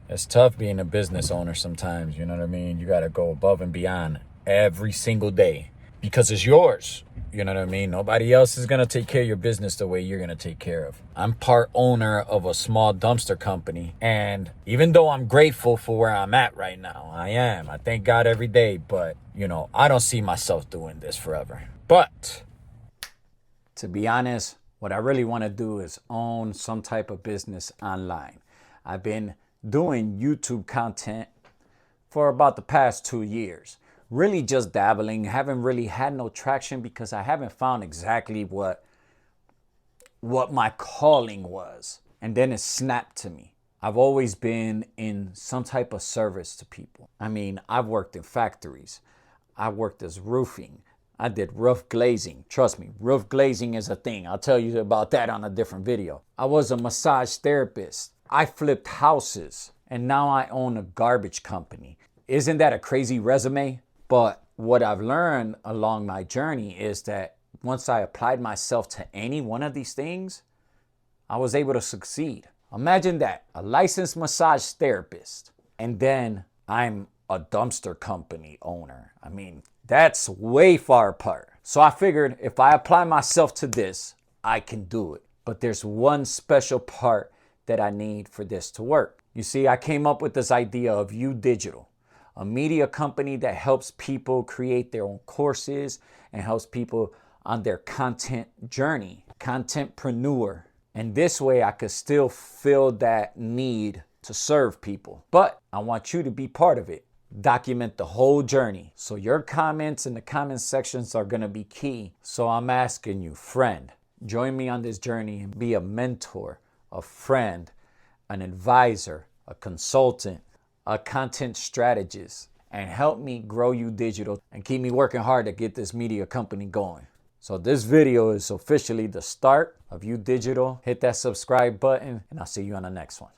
It's tough being a business owner sometimes, you know what I mean? You got to go above and beyond every single day because it's yours. You know what I mean? Nobody else is going to take care of your business the way you're going to take care of. I'm part owner of a small dumpster company. And even though I'm grateful for where I'm at right now, I am. I thank God every day. But, I don't see myself doing this forever. But to be honest, what I really want to do is own some type of business online. I've been doing YouTube content for about the past 2 years. Really just dabbling, haven't really had no traction because I haven't found exactly what my calling was. And then it snapped to me. I've always been in some type of service to people. I mean, I've worked in factories. I worked as roofing. I did roof glazing. Trust me, roof glazing is a thing. I'll tell you about that on a different video. I was a massage therapist. I flipped houses. And now I own a garbage company. Isn't that a crazy resume? But what I've learned along my journey is that once I applied myself to any one of these things, I was able to succeed. Imagine that, a licensed massage therapist, and then I'm a dumpster company owner. I mean, that's way far apart. So I figured if I apply myself to this, I can do it. But there's one special part that I need for this to work. You see, I came up with this idea of Digital, a media company that helps people create their own courses and helps people on their content journey, Contentpreneur. And this way I could still fill that need to serve people. But I want you to be part of it. Document the whole journey. So your comments in the comment sections are going to be key. So I'm asking you, friend, join me on this journey and be a mentor, a friend, an advisor, a consultant, a content strategist, and help me grow Digital and keep me working hard to get this media company going. So this video is officially the start of Digital. Hit that subscribe button and I'll see you on the next one.